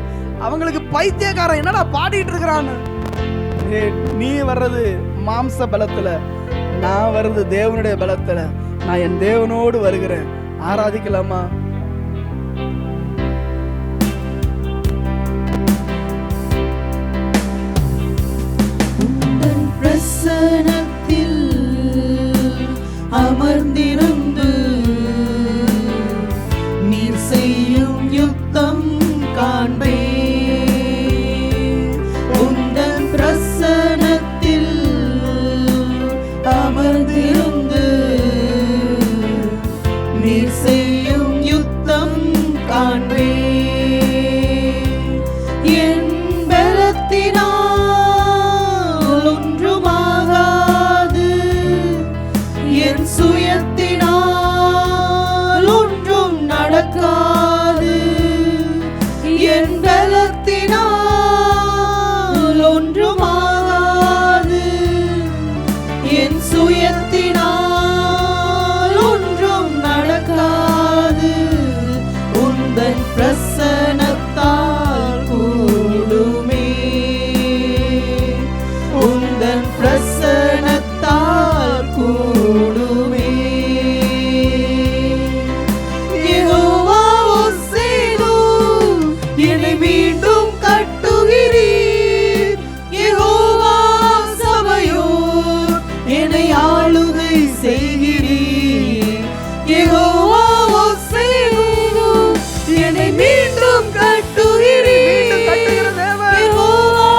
அவங்களுக்கு பைத்தியக்காரன் என்னடா பாடிட்டு இருக்கிறான்னு. நீ வர்றது மாம்ச பலத்துல, நான் வர்றது தேவனுடைய பலத்துல. நான் என் தேவனோடு வருகிறேன், ஆராதிக்கலாமா? உந்தன் பிரசனத்தில் அமர்ந்திருந்து நீர் செய்யும் யுத்தம் காண்பே. உந்தன் பிரசனத்தில் அமர்ந்திருந்து நீர் செய்யும் யுத்தம் காண்பே. என் பலத்தினால் ஒன்றுமாகாது, என் சுயத்தினால் ஒன்றும் நடக்காது. என் பலத்தினால் ஒன்றுமாகாது, என் சுயத்தினால் ஒன்றும் நடக்காது. உந்தன் பிரசனத்தால் கூடுமே, உந்தன் பிரசனத்தால் கூடுமே. யெகோவா ஒசேனு, என்னை மீண்டும் கட்டுகிறீர். யெகோவா சபையோர், என்னை ஆளுகை செய்கிறீர். யெகோவா ஒசேனு, என்னை மீண்டும் கட்டுகிறீர். யெகோவா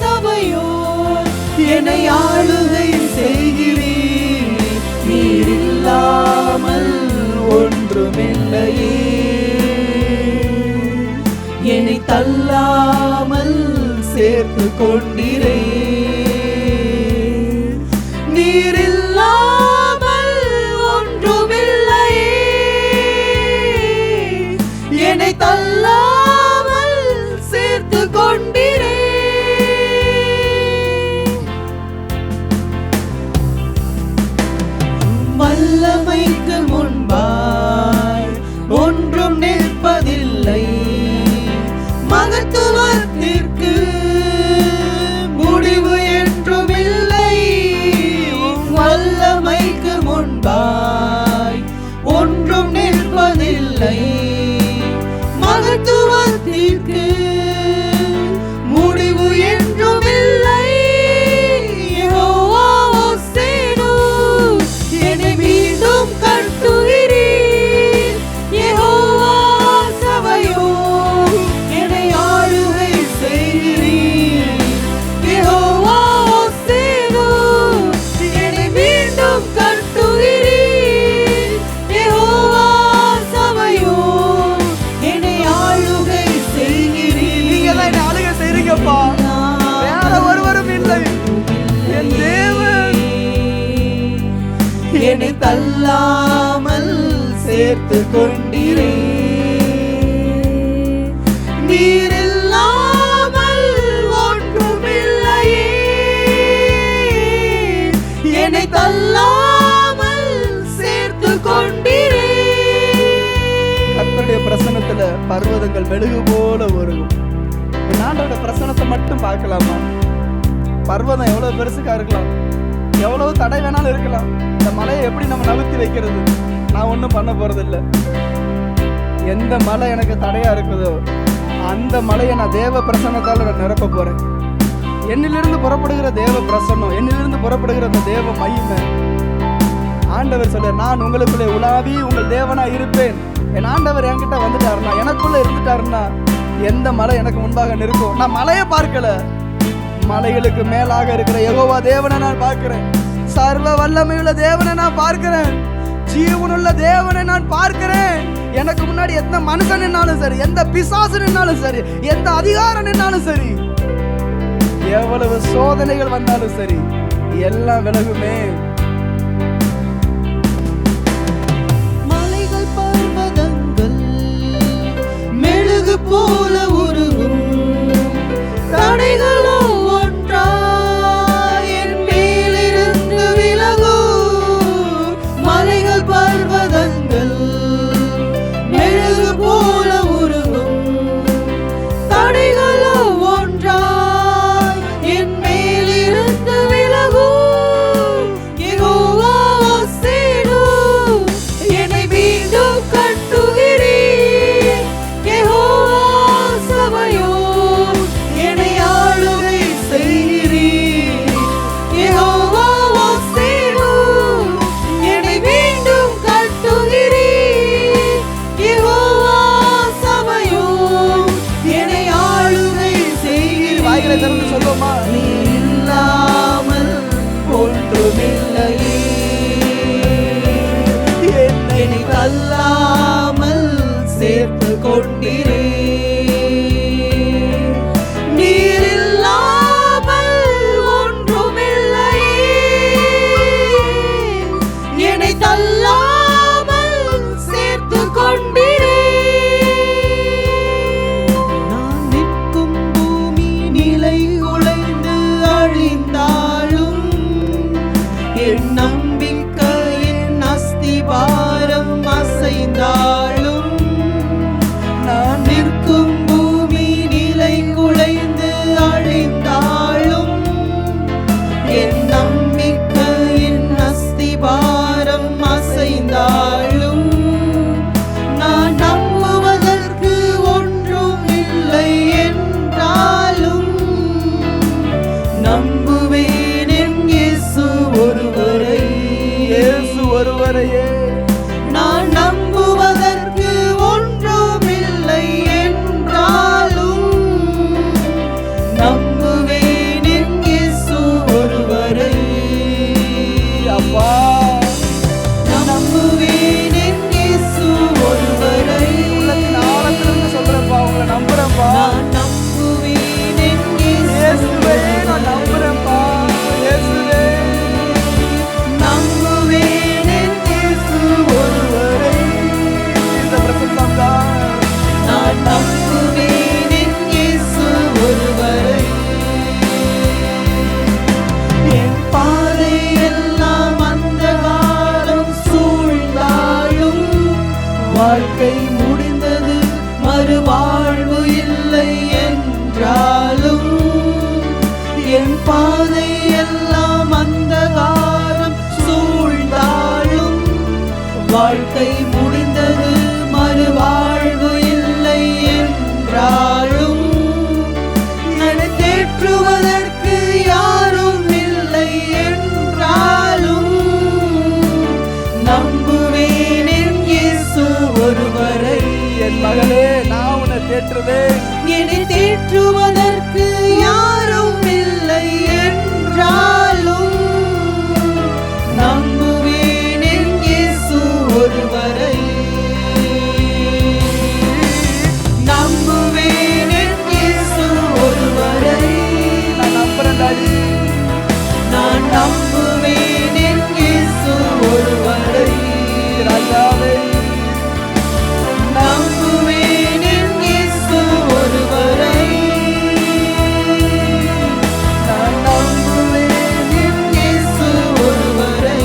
சபையோர், என்னை ஆளுகை செய்கிறீர். நீர் இல்லாமல் ஒன்றுமில்லையே, என்னை தள்ளாமல் சேர்த்து கொண்டிரே. நீர் இல்லாமல் ஒன்றுமில்லையே, என்னை தள்ளாமல் சேர்த்து கொண்டிரே. வல்லமைக்கு முன்பாய் ஒன்றும் நிற்பதில்லை, மகத்துவத்திற்கு முடிவு என்றுமில்லை. வல்லமைக்கு முன்பாய் ஒன்றும் நிற்பதில்லை, மகத்துவத்திற்கு முடிவு என்றுமில்லை. யெகோவா ஒசேனு, என்னை மீண்டும் கட்டுகிறீர். யெகோவா சபையோர், என்னை ஆளுகை செய்கிறீர். யெகோவா ஒசேனு, என்னை மீண்டும் கட்டுகிறீர். யெகோவா சபையோர், என்னை ஆளுகை செய்கிறீர். நீங்க தான் என்னை ஆளுகை செய்றீங்கப்பா, வேற ஒருவரும் இல்லை. என் தேவன் என்னை தள்ளாமல் சேர்த்து கொண்டிரே. நீர் இல்லாமல் ஒன்றுமில்லையே, என்னை தள்ளாமல் சேர்த்து கொண்டிரே. கர்த்தருடைய பிரசன்னத்துல பர்வதங்கள் மெழுகு போல உருகும். என் ஆண்டோட பிரசன்னத்தை மட்டும் பார்க்கலாமா? பர்வதம் எவ்வளவு பெருசுக்கா இருக்கலாம், எவ்வளவு தடை வேணாலும் இருக்கலாம். இந்த மலையை எப்படி நம்ம நகர்த்தி வைக்கிறது? நான் ஒன்றும் பண்ண போறதில்ல. எந்த மலை எனக்கு தடையா இருக்குதோ அந்த மலையை நான் தேவ பிரசன்னத்தால் நான் நிரப்ப போறேன். என்னிலிருந்து புறப்படுகிற தேவ பிரசன்னம், என்னிலிருந்து புறப்படுகிற அந்த தேவ மகிமை. ஆண்டவர் சொல்ல, நான் உங்களுக்குள்ளே உலாவி உங்கள் தேவனா இருப்பேன். என் ஆண்டவர் என்கிட்ட வந்துட்டாருன்னா, எனக்குள்ள இருந்துட்டாருன்னா எந்த மலை எனக்கு முன்பாக நிற்கும்? நான் மலையை பார்க்கல, மலைகளுக்கு மேலாக இருக்கிற யெகோவா தேவனை நான் பார்க்கிறேன். சர்வ வல்லமையுள்ள தேவனை நான் பார்க்கிறேன். ஜீவனுள்ள தேவனை நான் பார்க்கிறேன். எனக்கு முன்னாடி எந்த மனுஷன் நின்னாலும் சரி, எந்த பிசாசு நின்னாலும் சரி, எந்த அதிகாரம் நின்னாலும் சரி, எவ்வளவு சோதனைகள் வந்தாலும் சரி, எல்லாம் விலகுமே. மலைகள் பர்வதங்கள் மெழுகு போல உருகும், தடைகளோ ஒன்றாய் என் மேலிருந்து விலகும். மலைகள் பர்வதங்கள் மெழுகு போல உருகும், தடைகளோ ஒன்றாய் என் மேலிருந்து விலகும். தள்ளாமல் சேர்த்து கொண்டிரே. நீர் இல்லாமல் ஒன்றுமில்லையே, என்னை தள்ளாமல் சேர்த்து கொண்டிரே. நான் நிற்கும் பூமி நிலை உழைந்து அழிந்தாலும், என் நம்பிக்கையின் அஸ்திபாரம் அசைந்தாலும், நான் நிற்கும் பூமி நிலை குலைந்து அழிந்தாலும், என் நம்பிக்கையின் அஸ்திபாரம் அசைந்தாலும், நான் நம்புவதற்கு ஒன்றும் இல்லை என்றாலும், நம்புவேன் என் இயேசு ஒருவரை. இயேசு ஒருவரையே நான் நம்புவதற்கு ஒன்றுமில்லை என்றாலும், நம்புவேன் என் இயேசு ஒருவரை. அப்பா நம்புவேன் என் இயேசு ஒருவரை. உள்ளத்தின் ஆழத்திலிருந்து சொல்றேன்ப்பா, உங்களை நம்புறேன்ப்பா. நான் நம்புவேன் என் இயேசு இயேசுவே நான் நம்புறேன்ப்பா. இயேசுவே நம்புவேன் என் இயேசு ஒருவரை. இந்த பிரசன்னம் தான். நான் நம்புவேன் என் இயேசு ஒருவரை. என் பாதை எல்லாம் அந்தகாரம் சூழ்ந்தாலும், வாழ்க்கை முடிந்தது மறுவாழ்வு இல்லை என்றாலும், என் பாதை எல்லாம் அந்தகாரம் சூழ்ந்தாலும், வாழ்க்கை முடிந்தது மறுவாழ்வு இல்லை என்றாலும், என்னை தேற்றுவதற்கு யாரும் இல்லை என்றாலும், நம்புவேன் என் இயேசு ஒருவரை. என் மகளே, நான் உன்னை தேற்றுவேன். என்னை தேற்றுவதற்கு யாரும் இல்லை என்றாலும், நம்புவேன் என் இயேசு ஒருவரை. நம்புவேன் என் இயேசு ஒருவரை. நான் நம்புறேன் டாடி. நான் நம்புவேன் என் இயேசு ஒருவரை. ராஜாவே நம்புவேன் என் இயேசு ஒருவரை. நான் நம்புவேன் என் இயேசு ஒருவரை.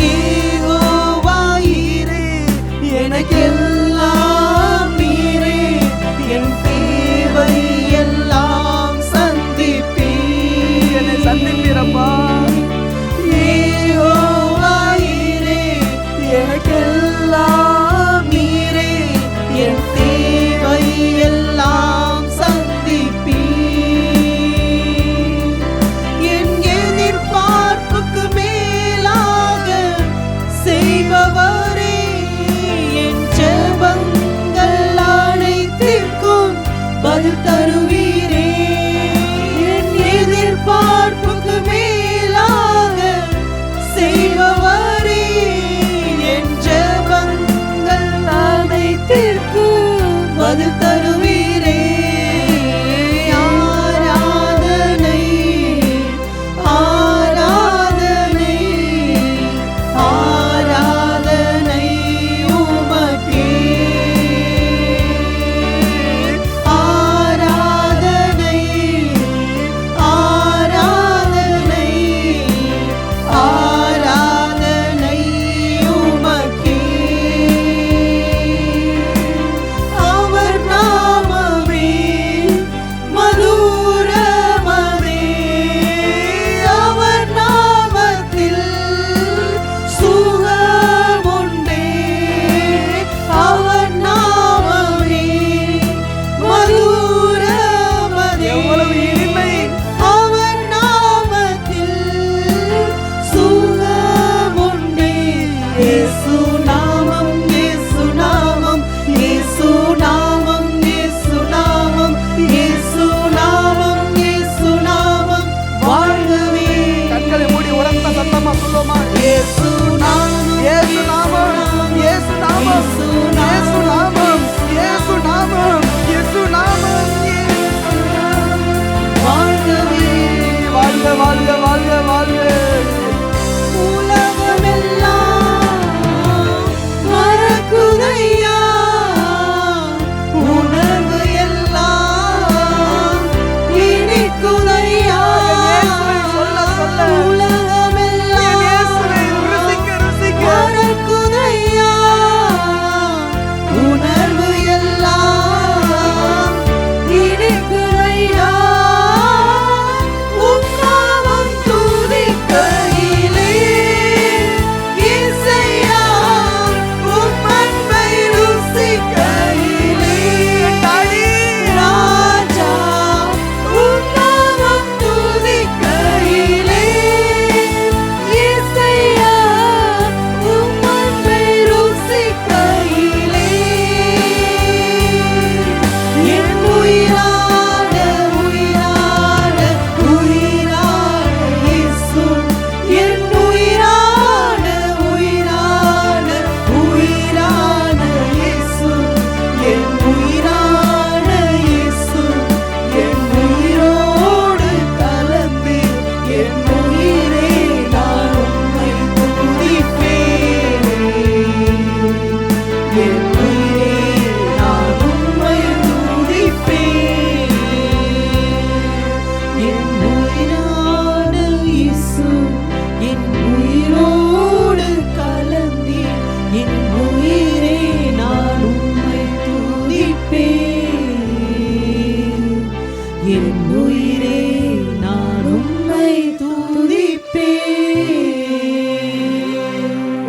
யெகோவா ஈரே, எனக்கெல்லாம் நீரே, என் தேவை எல்லாம் சந்திப்பீர். என்னை சந்திப்பீரப்பா. யெகோவா ஈரே, எனக்கெல்லாம் நீரே, என் தேவை எல்லாம் சந்திப்பீர். என் எதிர்பார்ப்புக்கு மேலாக செய்பவரே, என் ஜெபங்கள் அனைத்திற்கும் பதில் தருவீரே. என் எதிர்பார்ப்புக்கு மேலாக செய்பவரே, என் ஜெபங்கள் அனைத்திற்கும் பதில் தருவீரே. ஆராதனை ஆராதனை ஆராதனை உமக்கே. ஆராதனை ஆராதனை ஆராதனை உமக்கே.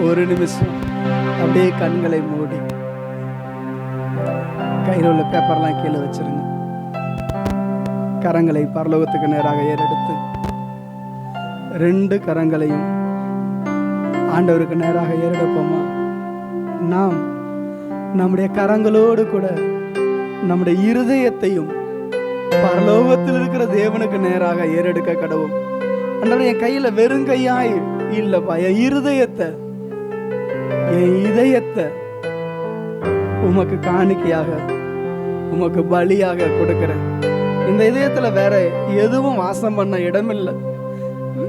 ஒரு நிமிஷம் அப்படியே கண்களை மூடி கையில் உள்ள பேப்பர்லாம் கீழே வச்சிருங்க. கரங்களை பரலோகத்துக்கு நேராக ஏறெடுத்து 2 கரங்களையும் ஆண்டவருக்கு நேராக ஏறெடுப்போமா? நாம் நம்முடைய கரங்களோடு கூட நம்முடைய இருதயத்தையும் பரலோகத்தில் இருக்கிற தேவனுக்கு நேராக ஏறெடுக்க கடவும். ஆண்டவரே, என் கையில வெறும் கையாய் இல்லப்பா, என் இதயத்தை உமக்கு காணிக்கையாக, உமக்கு பலியாக கொடுக்கிறேன். இந்த இதயத்துல வேற எதுவும் வாசம் பண்ண இடமில்லை.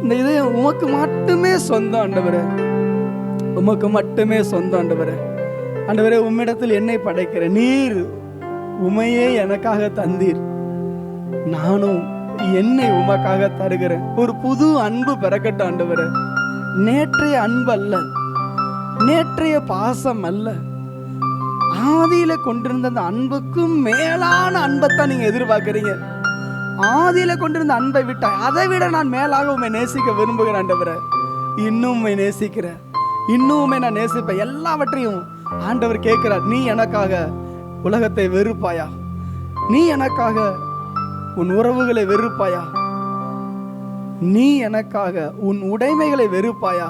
இந்த இதயம் உமக்கு மட்டுமே சொந்தம் ஆண்டவரே, உமக்கு மட்டுமே சொந்தம் ஆண்டவரே. ஆண்டவரே, உம்மிடத்தில் என்னை படைக்கிறேன். நீர் உமையே எனக்காக தந்தீர், நானும் என்னை உமக்காக தருகிறேன். ஒரு புது அன்பு பிறக்கட்டும் ஆண்டவரே. நேற்றைய அன்பு அல்ல, நேற்றைய பாசம் அல்ல, ஆதியில கொண்டிருந்த அந்த அன்புக்கும் மேலான அன்பைத்தான் நீங்க எதிர்பார்க்கிறீங்க. ஆதியில கொண்டிருந்த அன்பை விட்டா அதை விட நான் மேலாக உண்மை நேசிக்க விரும்புகிறேன் ஆண்டவரே. இன்னும் உண்மை நேசிக்கிறேன், இன்னும் உண்மை நான் நேசிப்பேன். எல்லாவற்றையும் ஆண்டவர் கேட்கிறார். நீ எனக்காக உலகத்தை வெறுப்பாயா? நீ எனக்காக உன் உறவுகளை வெறுப்பாயா? நீ எனக்காக உன் உடைமைகளை வெறுப்பாயா?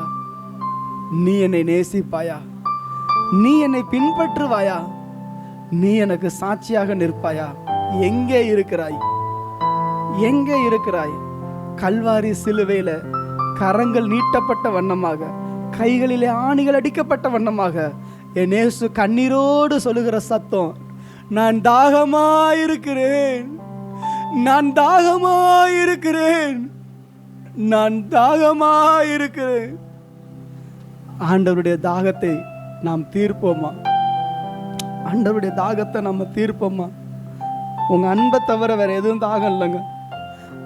நீ என்னை நேசிப்பாயா? நீ என்னை பின்பற்றுவாயா? நீ எனக்கு சாட்சியாக நிற்பாயா? எங்கே இருக்கிறாய்? எங்கே இருக்கிறாய்? கல்வாரி சிலுவையில கரங்கள் நீட்டப்பட்ட வண்ணமாக, கைகளிலே ஆணிகள் அடிக்கப்பட்ட வண்ணமாக என் இயேசு கண்ணீரோடு சொல்லுகிற சத்தம், நான் தாகமாயிருக்கிறேன், நான் தாகமாயிருக்கிறேன், நான் தாகமாயிருக்கிறேன். ஆண்டவருடைய தாகத்தை நாம் தீர்ப்போமா? ஆண்டவருடைய தாகத்தை நம்ம தீர்ப்போமா? உங்க அன்பை தவிர வேற எதுவும் தாகம் இல்லைங்க.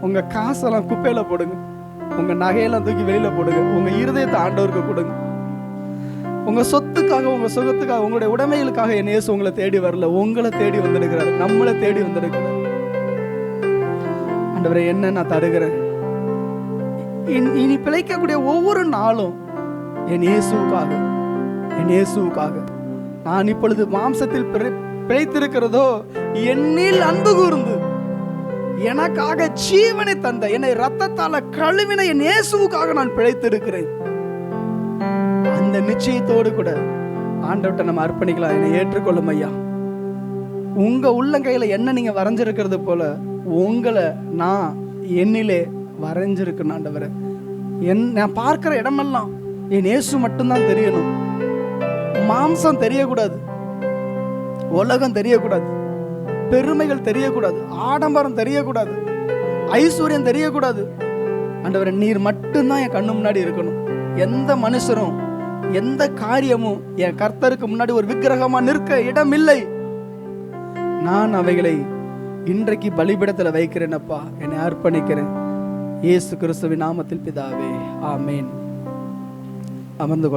உங்க காசெல்லாம் குப்பையில போடுங்க, உங்க நகையெல்லாம் தூக்கி வெளியில போடுங்க, உங்க இருதயத்தை ஆண்டவருக்கு கொடுங்க. உங்க சொத்துக்காக, உங்க சுகத்துக்காக, உங்களுடைய உடைமைகளுக்காக என் இயேசு உங்களை தேடி வரல, உங்களை தேடி வந்திருக்கிறார், நம்மளை தேடி வந்திருக்கிறார். ஆண்டவரே, என்ன நான் தருகிறேன்? இனி பிழைக்கக்கூடிய ஒவ்வொரு நாளும் என் இயேசுவுக்காக, என் இயேசுவுக்காக. நான் இப்பொழுது மாம்சத்தில் பிழைத்திருக்கிறதோ என்னில் அன்பு கூர்ந்து எனக்காக ஜீவனை தந்த, என்னை ரத்தத்தால கழுவின என் இயேசுவுக்காக நான் பிழைத்திருக்கிறேன். அந்த நிச்சயத்தோடு கூட ஆண்டவர்கிட்ட நம்ம அர்ப்பணிக்கலாம். என்னை ஏற்றுக்கொள்ளும் ஐயா. உங்க உள்ளங்கையில என்ன நீங்க வரைஞ்சிருக்கிறது போல உங்களை நான் என்னிலே வரைஞ்சிருக்கணும் ஆண்டவரே. நான் பார்க்கிற இடமெல்லாம் என் இயேசு மட்டும்தான் தெரியணும். மாம்சம் தெரியக்கூடாது, உலகம் தெரியக்கூடாது, பெருமைகள் தெரியக்கூடாது, ஆடம்பரம் தெரியக்கூடாது, ஐஸ்வர்யம் தெரியக்கூடாது. ஆண்டவரே, நீர் மட்டும்தான் என் கண்ணு முன்னாடி இருக்கணும். எந்த மனுஷரும் எந்த காரியமும் என் கர்த்தருக்கு முன்னாடி ஒரு விக்கிரகமா நிற்க இடமில்லை. நான் அவைகளை இன்றைக்கு பலிபீடத்தில் வைக்கிறேன் அப்பா, என்னை அர்ப்பணிக்கிறேன். இயேசு கிறிஸ்துவின் நாமத்தில் பிதாவே, ஆமேன். அமர்ந்து